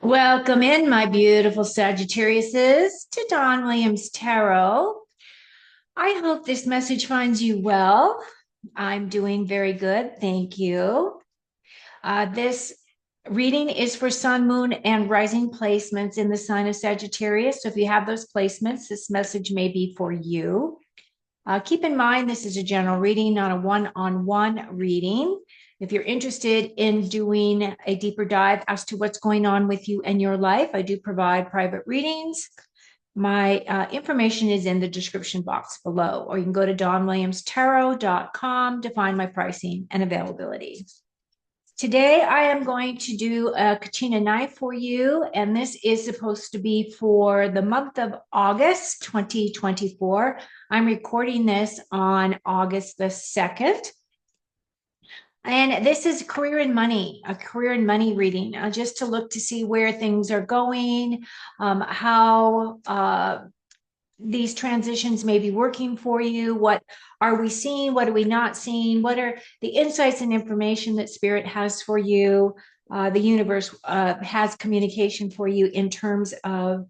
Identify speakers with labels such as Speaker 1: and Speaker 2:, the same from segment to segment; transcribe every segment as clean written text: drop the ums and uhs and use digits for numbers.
Speaker 1: Welcome in, my beautiful Sagittariuses, to Don Williams Tarot. I hope this message finds you well. I'm doing very good. Thank you. This reading is for Sun, Moon, and Rising placements in the sign of Sagittarius. So if you have those placements, this message may be for you. Keep in mind, this is a general reading, not a one-on-one reading. If you're interested in doing a deeper dive as to what's going on with you and your life, I do provide private readings. My information is in the description box below, or you can go to donwilliamstarot.com to find my pricing and availability. Today, I am going to do a Kachina knife for you, and this is supposed to be for the month of August 2024. I'm recording this on August the 2nd. And this is career and money, a career and money reading, just to look to see where things are going, how these transitions may be working for you. What are we seeing? What are we not seeing? What are the insights and information that Spirit has for you? The universe has communication for you in terms of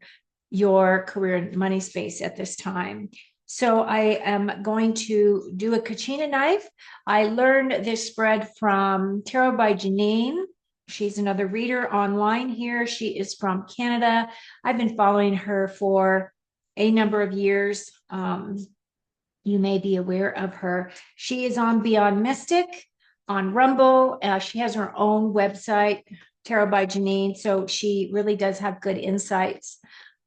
Speaker 1: your career and money space at this time. So I am going to do a Kachina knife. I learned this spread from Tarot by Janine. She's another reader online here. She is from Canada. I've been following her for a number of years. You may be aware of her. She is on Beyond Mystic, on Rumble. She has her own website, Tarot by Janine. So she really does have good insights.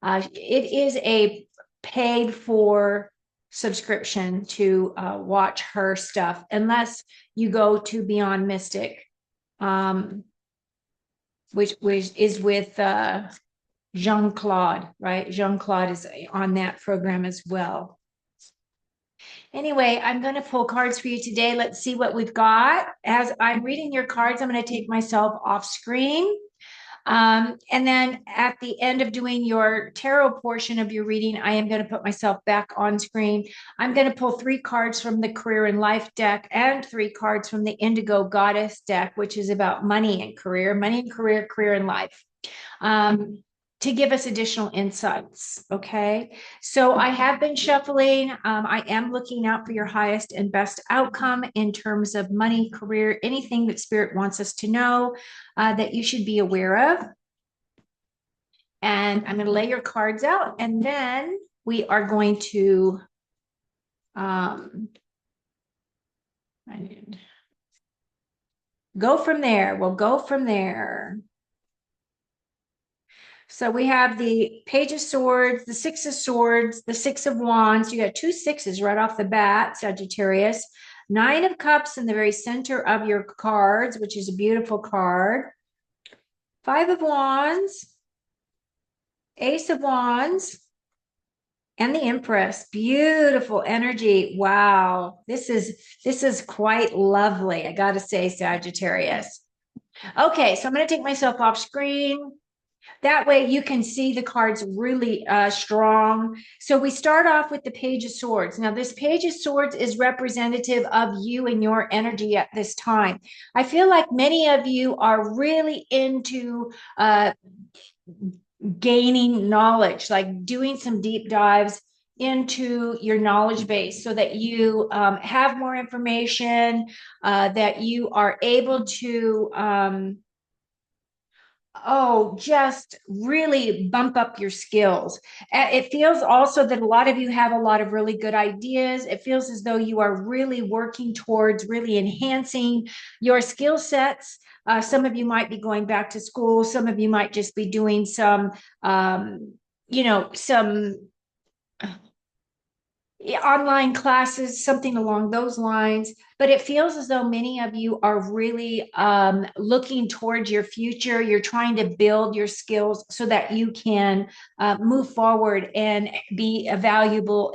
Speaker 1: It is a paid for subscription to watch her stuff, unless you go to Beyond Mystic, which is with Jean-Claude, right? Jean-Claude is on that program as well. Anyway, I'm going to pull cards for you today. Let's see what we've got. As I'm reading your cards, I'm going to take myself off screen. And then at the end of doing your tarot portion of your reading, I am going to put myself back on screen. I'm going to pull 3 cards from the Career and Life deck and 3 cards from the Indigo Goddess deck, which is about money and career, career and life. To give us additional insights. Okay. So I have been shuffling. I am looking out for your highest and best outcome in terms of money, career, anything that Spirit wants us to know that you should be aware of. And I'm going to lay your cards out, and then we are going to go from there. We'll go from there. So we have the Page of Swords, the Six of Swords, the Six of Wands. You got 2 sixes right off the bat, Sagittarius. 9 of Cups in the very center of your cards, which is a beautiful card. 5 of Wands, Ace of Wands, and the Empress. Beautiful energy. Wow. This is quite lovely, I got to say, Sagittarius. Okay, so I'm going to take myself off screen. That way you can see the cards really strong. So we start off with the Page of Swords. Now, this Page of Swords is representative of you and your energy at this time. I feel like many of you are really into gaining knowledge, like doing some deep dives into your knowledge base so that you have more information, that you are able to just really bump up your skills. It feels also that a lot of you have a lot of really good ideas. It feels as though you are really working towards really enhancing your skill sets. Some of you might be going back to school. Some of you might just be doing some, some online classes, something along those lines. But it feels as though many of you are really looking towards your future. You're trying to build your skills so that you can move forward and be a valuable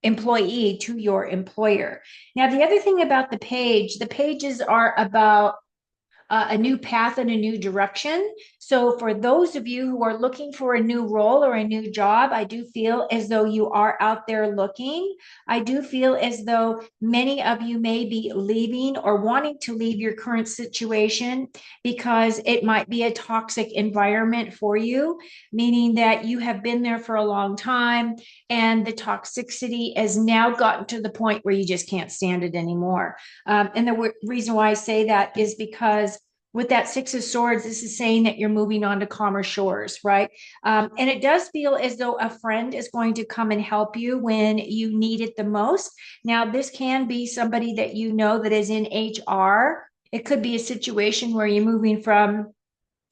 Speaker 1: employee to your employer. Now, the other thing about the pages are about a new path and a new direction. So for those of you who are looking for a new role or a new job, I do feel as though you are out there looking. I do feel as though many of you may be leaving or wanting to leave your current situation because it might be a toxic environment for you, meaning that you have been there for a long time and the toxicity has now gotten to the point where you just can't stand it anymore. And the reason why I say that is because with that Six of Swords, this is saying that you're moving on to calmer shores, right? And it does feel as though a friend is going to come and help you when you need it the most. Now, this can be somebody that you know that is in HR. It could be a situation where you're moving from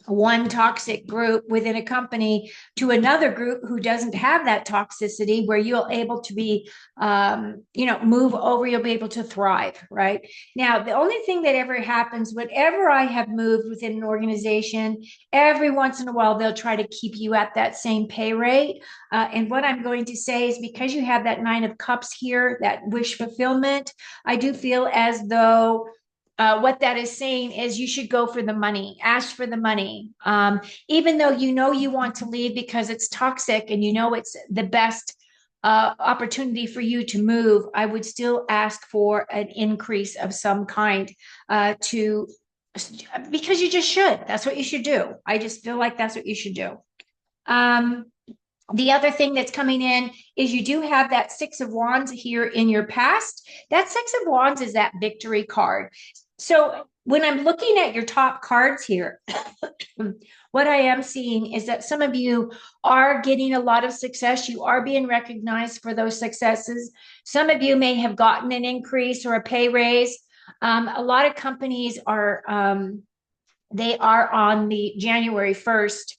Speaker 1: one toxic group within a company to another group who doesn't have that toxicity, where you'll able to be move over, you'll be able to thrive. Right now, the only thing that ever happens whenever I have moved within an organization, every once in a while they'll try to keep you at that same pay rate. And what I'm going to say is, because you have that Nine of Cups here, that wish fulfillment, I do feel as though what that is saying is you should go for the money, ask for the money. Even though you know you want to leave because it's toxic and you know it's the best opportunity for you to move, I would still ask for an increase of some kind to because you just should. That's what you should do. I just feel like that's what you should do. The other thing that's coming in is you do have that Six of Wands here in your past. That Six of Wands is that victory card. So when I'm looking at your top cards here, what I am seeing is that some of you are getting a lot of success. You are being recognized for those successes. Some of you may have gotten an increase or a pay raise. A lot of companies are, they are on the January 1st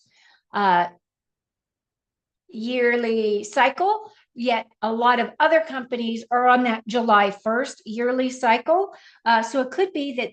Speaker 1: yearly cycle, yet a lot of other companies are on that July 1st yearly cycle. So it could be that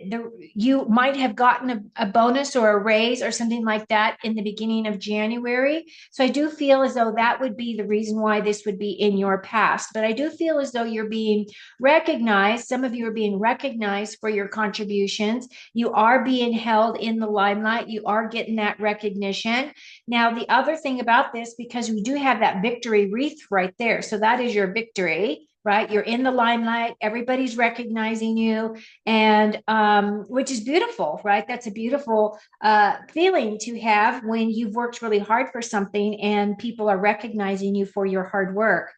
Speaker 1: you might have gotten a bonus or a raise or something like that in the beginning of January. So I do feel as though that would be the reason why this would be in your past. But I do feel as though you're being recognized. Some of you are being recognized for your contributions. You are being held in the limelight. You are getting that recognition. Now, the other thing about this, because we do have that victory wreath right there, so that is your victory, right? You're in the limelight, everybody's recognizing you, and which is beautiful, right? That's a beautiful feeling to have when you've worked really hard for something and people are recognizing you for your hard work.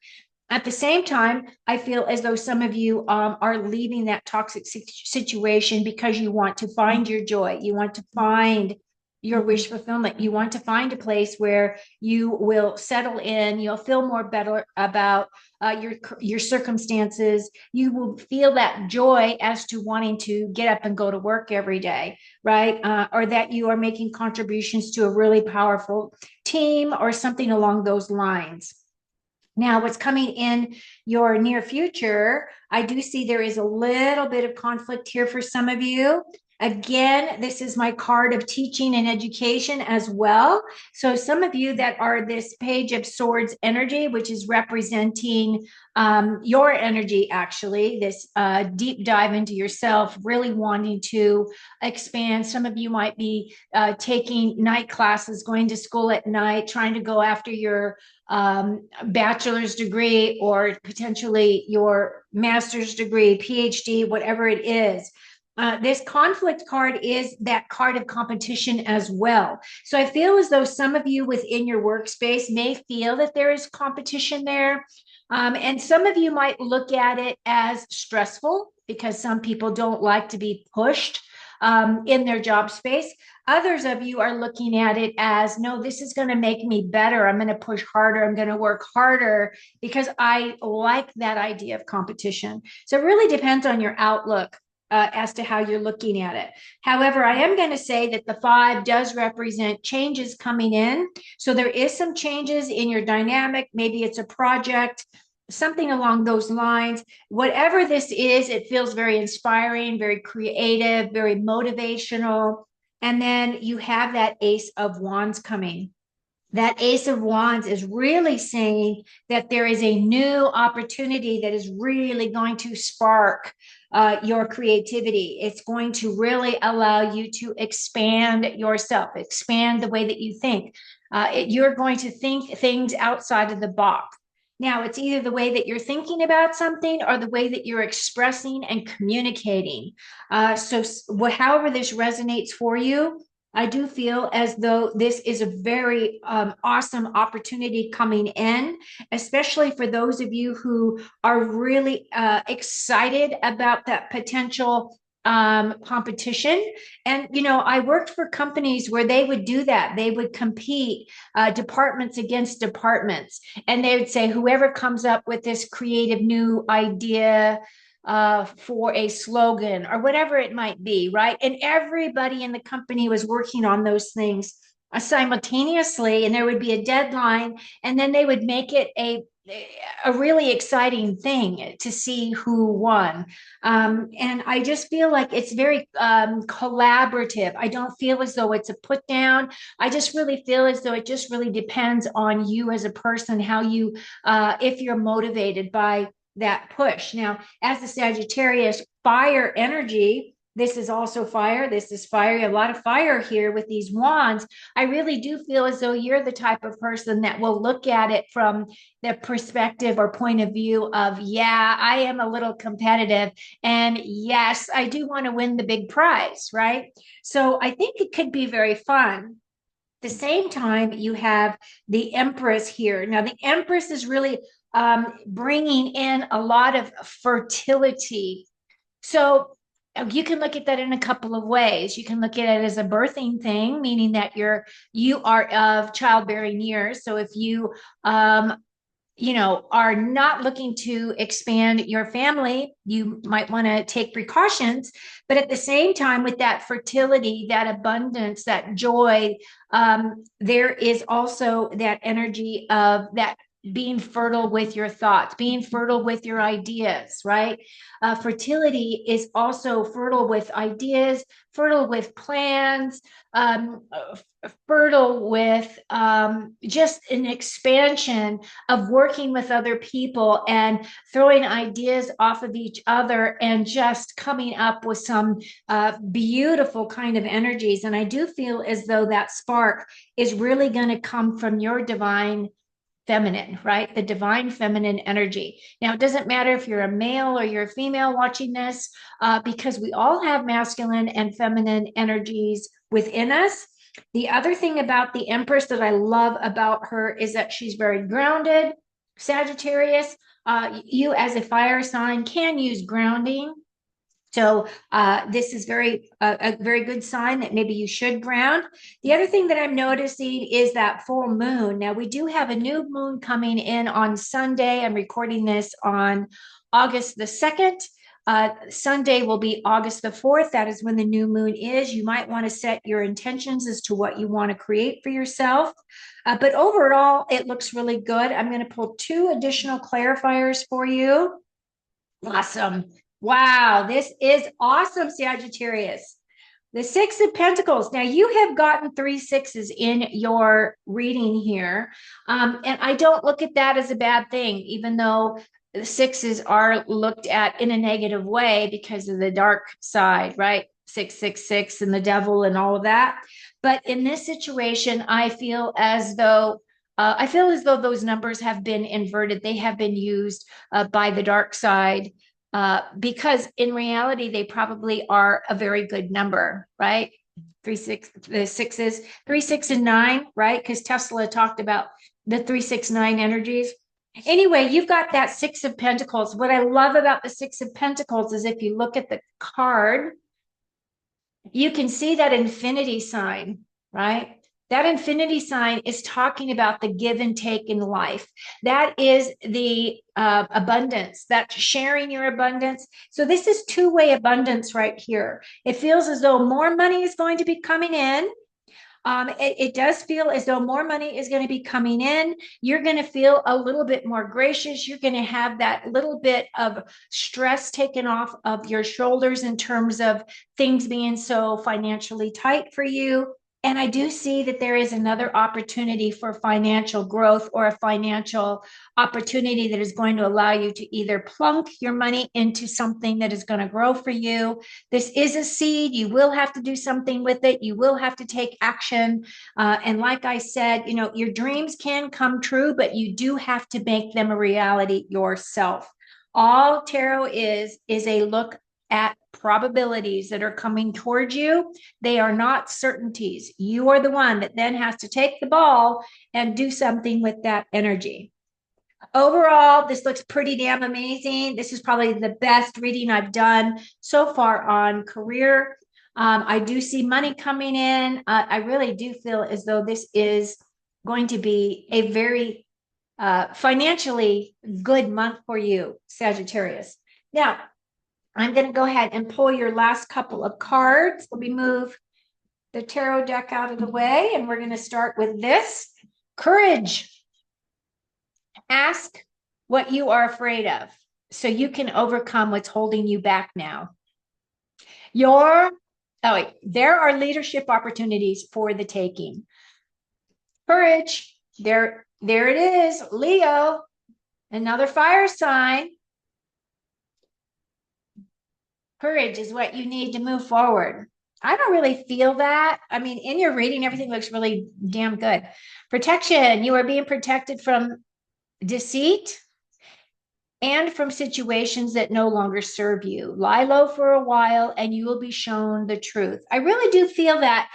Speaker 1: At the same time, I feel as though some of you are leaving that toxic situation because you want to find your joy. You want to find your wish fulfillment. You want to find a place where you will settle in. You'll feel more better about your circumstances. You will feel that joy as to wanting to get up and go to work every day, right? Or that you are making contributions to a really powerful team or something along those lines. Now, what's coming in your near future, I do see there is a little bit of conflict here for some of you. Again, this is my card of teaching and education as well. So some of you that are this Page of Swords energy, which is representing your energy, actually, this deep dive into yourself, really wanting to expand. Some of you might be taking night classes, going to school at night, trying to go after your bachelor's degree or potentially your master's degree, PhD, whatever it is. This conflict card is that card of competition as well. So I feel as though some of you within your workspace may feel that there is competition there. And some of you might look at it as stressful because some people don't like to be pushed in their job space. Others of you are looking at it as, no, this is going to make me better. I'm going to push harder. I'm going to work harder because I like that idea of competition. So it really depends on your outlook as to how you're looking at it. However, I am going to say that the 5 does represent changes coming in. So there is some changes in your dynamic. Maybe it's a project, something along those lines. Whatever this is, it feels very inspiring, very creative, very motivational. And then you have that Ace of Wands coming. That Ace of Wands is really saying that there is a new opportunity that is really going to spark your creativity. It's going to really allow you to expand yourself, expand the way that you think. You're going to think things outside of the box. Now, it's either the way that you're thinking about something or the way that you're expressing and communicating. However this resonates for you, I do feel as though this is a very awesome opportunity coming in, especially for those of you who are really excited about that potential competition. And, you know, I worked for companies where they would do that. They would compete departments against departments. And they would say, whoever comes up with this creative new idea, for a slogan or whatever it might be, right? And everybody in the company was working on those things simultaneously, and there would be a deadline, and then they would make it a really exciting thing to see who won. And I just feel like it's very collaborative. I don't feel as though it's a put down. I just really feel as though it just really depends on you as a person, how you, if you're motivated by that push. Now, as the Sagittarius fire energy, this is also fire. This is fire. A lot of fire here with these wands. I really do feel as though you're the type of person that will look at it from the perspective or point of view of, yeah, I am a little competitive. And yes, I do want to win the big prize, right? So I think it could be very fun. At the same time, you have the Empress here. Now, the Empress is really bringing in a lot of fertility. So you can look at that in a couple of ways. You can look at it as a birthing thing, meaning that you are of childbearing years. So if you are not looking to expand your family, you might want to take precautions. But at the same time, with that fertility, that abundance, that joy, there is also that energy of that being fertile with your thoughts, being fertile with your ideas, right? Fertility is also fertile with ideas, fertile with plans, fertile with just an expansion of working with other people and throwing ideas off of each other and just coming up with some beautiful kind of energies. And I do feel as though that spark is really going to come from your divine feminine, right? The divine feminine energy. Now, it doesn't matter if you're a male or you're a female watching this, because we all have masculine and feminine energies within us. The other thing about the Empress that I love about her is that she's very grounded. Sagittarius, you as a fire sign can use grounding. So this is a very good sign that maybe you should ground. The other thing that I'm noticing is that full moon. Now we do have a new moon coming in on Sunday. I'm recording this on August the 2nd. Sunday will be August the 4th. That is when the new moon is. You might want to set your intentions as to what you want to create for yourself. But overall, it looks really good. I'm going to pull 2 additional clarifiers for you. Awesome. Wow, this is awesome, Sagittarius. The 6 of Pentacles. Now, you have gotten 3 sixes in your reading here. And I don't look at that as a bad thing, even though the 6s are looked at in a negative way because of the dark side, right? 666 and the devil and all of that. But in this situation, I feel as though those numbers have been inverted. They have been used by the dark side. Because in reality, they probably are a very good number, right? 3, 6, the 6s, 3, 6, and 9, right? Because Tesla talked about the 3, 6, 9 energies. Anyway, you've got that 6 of Pentacles. What I love about the 6 of Pentacles is if you look at the card, you can see that infinity sign, right? That infinity sign is talking about the give and take in life. That is the abundance, that's sharing your abundance. So this is 2-way abundance right here. It feels as though more money is going to be coming in. It does feel as though more money is going to be coming in. You're going to feel a little bit more gracious. You're going to have that little bit of stress taken off of your shoulders in terms of things being so financially tight for you. And I do see that there is another opportunity for financial growth or a financial opportunity that is going to allow you to either plunk your money into something that is going to grow for you. This is a seed. You will have to do something with it. You will have to take action. And like I said, you know, your dreams can come true, but you do have to make them a reality yourself. All tarot is a look at probabilities that are coming towards you. They are not certainties. You are the one that then has to take the ball and do something with that energy. Overall, this looks pretty damn amazing. This is probably the best reading I've done so far on career. I do see money coming in. I really do feel as though this is going to be a very financially good month for you, Sagittarius. Now, I'm going to go ahead and pull your last couple of cards. Let me move the tarot deck out of the way, and we're going to start with this. Courage. Ask what you are afraid of so you can overcome what's holding you back now. There are leadership opportunities for the taking. Courage. There it is. Leo, another fire sign. Courage is what you need to move forward. I don't really feel that. I mean, in your reading, everything looks really damn good. Protection. You are being protected from deceit and from situations that no longer serve you. Lie low for a while and you will be shown the truth. I really do feel that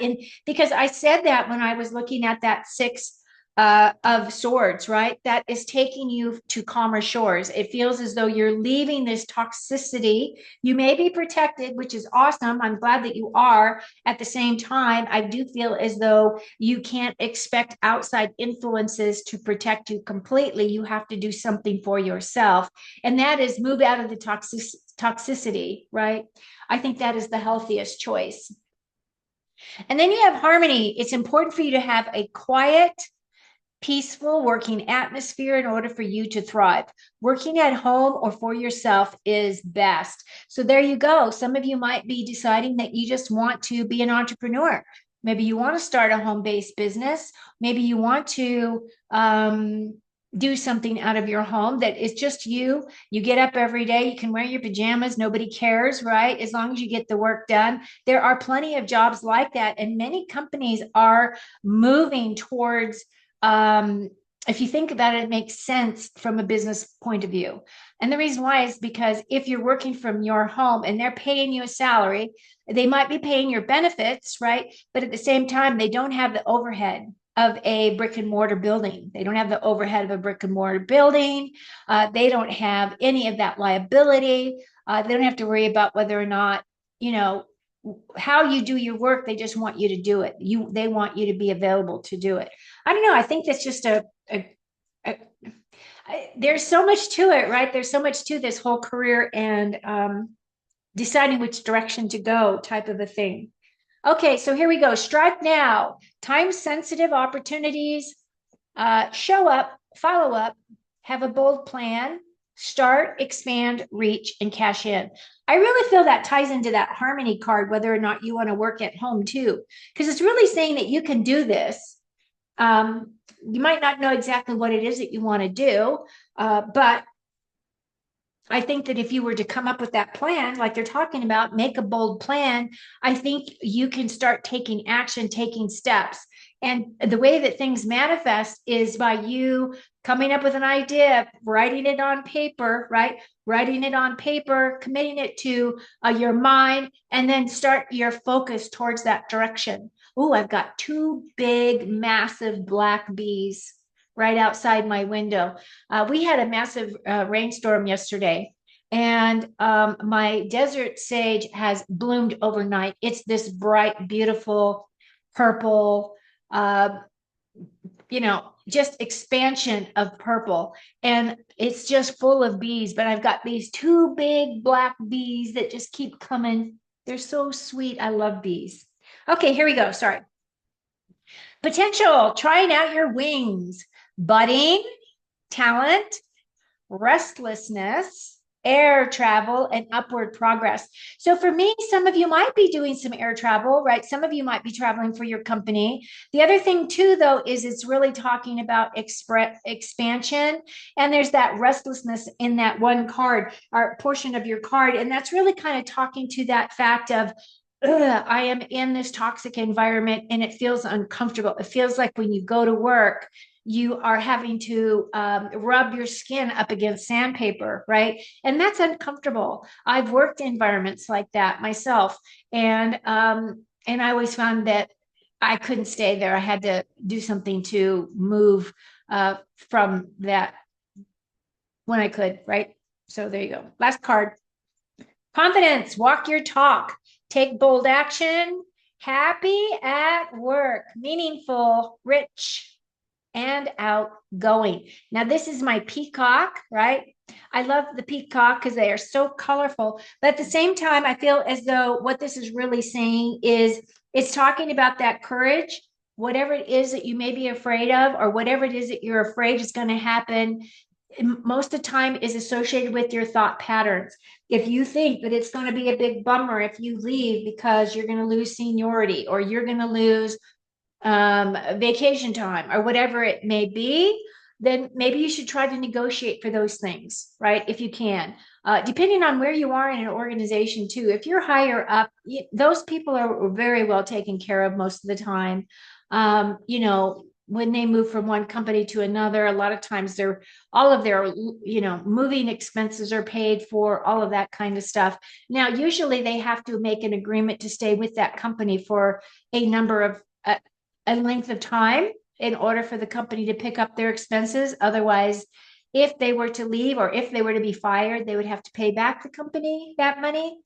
Speaker 1: because I said that when I was looking at that six of swords, right? That is taking you to calmer shores. It feels as though you're leaving this toxicity. You may be protected, which is awesome. I'm glad that you are. At the same time, I do feel as though you can't expect outside influences to protect you completely. You have to do something for yourself. And that is move out of the toxicity, right? I think that is the healthiest choice. And then you have harmony. It's important for you to have a quiet, peaceful working atmosphere in order for you to thrive. Working at home or for yourself is best. So there you go. Some of you might be deciding that you just want to be an entrepreneur. Maybe you want to start a home-based business. Maybe you want to do something out of your home that is just you. You get up every day. You can wear your pajamas. Nobody cares, right? As long as you get the work done. There are plenty of jobs like that. And many companies are moving towards if you think about it, it makes sense from a business point of view. And the reason why is because if you're working from your home and they're paying you a salary, they might be paying your benefits, right? But at the same time, they don't have the overhead of a brick and mortar building. They don't have the overhead of a brick and mortar building. They don't have any of that liability. They don't have to worry about whether or not, you know, how you do your work. They just want you to do it. They want you to be available to do it. I don't know. I think that's just there's so much to it, right? There's so much to this whole career and deciding which direction to go type of a thing. Okay, so here we go. Strike now. Time sensitive opportunities. Show up, follow up, have a bold plan, start, expand, reach, and cash in. I really feel that ties into that harmony card, whether or not you want to work at home too, because it's really saying that you can do this. You might not know exactly what it is that you want to do, but I think that if you were to come up with that plan, like they're talking about, make a bold plan, I think you can start taking action, taking steps. And the way that things manifest is by you coming up with an idea, writing it on paper, right? Writing it on paper, committing it to your mind, and then start your focus towards that direction. Oh, I've got two big, massive black bees right outside my window. We had a massive rainstorm yesterday, and my desert sage has bloomed overnight. It's this bright, beautiful purple, just expansion of purple. And it's just full of bees, but I've got these two big black bees that just keep coming. They're so sweet. I love bees. Okay, here we go. Sorry. Potential, trying out your wings, budding, talent, restlessness, air travel, and upward progress. So for me, some of you might be doing some air travel, right? Some of you might be traveling for your company. The other thing too, though, is it's really talking about expansion. And there's that restlessness in that one card or portion of your card. And that's really kind of talking to that fact of, I am in this toxic environment and it feels uncomfortable. It feels like when you go to work, you are having to rub your skin up against sandpaper, right? And that's uncomfortable. I've worked in environments like that myself, and I always found that I couldn't stay there. I had to do something to move from that when I could, right? So there you go. Last card. Confidence, walk your talk, take bold action, happy at work, meaningful, rich, and outgoing. Now, this is my peacock, right? I love the peacock because they are so colorful. But at the same time, I feel as though what this is really saying is it's talking about that courage, whatever it is that you may be afraid of, or whatever it is that you're afraid is going to happen. Most of the time is associated with your thought patterns. If you think that it's going to be a big bummer if you leave because you're going to lose seniority or you're going to lose vacation time or whatever it may be, then maybe you should try to negotiate for those things, right? If you can, depending on where you are in an organization too. If you're higher up, those people are very well taken care of most of the time. When they move from one company to another, a lot of times they're all of their, moving expenses are paid for, all of that kind of stuff. Now, usually they have to make an agreement to stay with that company for a number of a length of time in order for the company to pick up their expenses. Otherwise, if they were to leave or if they were to be fired, they would have to pay back the company that money.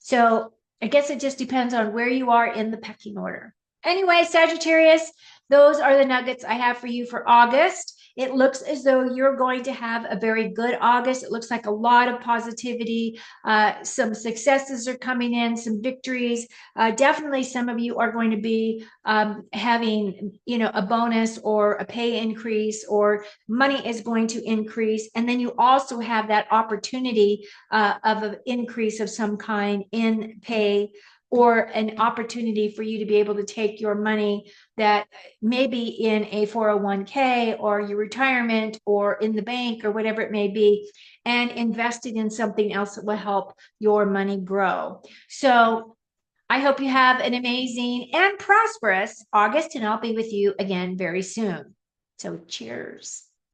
Speaker 1: So I guess it just depends on where you are in the pecking order. Anyway, Sagittarius, those are the nuggets I have for you for August. It looks as though you're going to have a very good August. It looks like a lot of positivity. Some successes are coming in, some victories. Definitely some of you are going to be having, a bonus or a pay increase, or money is going to increase. And then you also have that opportunity of an increase of some kind in pay, or an opportunity for you to be able to take your money that may be in a 401k or your retirement or in the bank or whatever it may be, and invest it in something else that will help your money grow. So I hope you have an amazing and prosperous August, and I'll be with you again very soon. So cheers.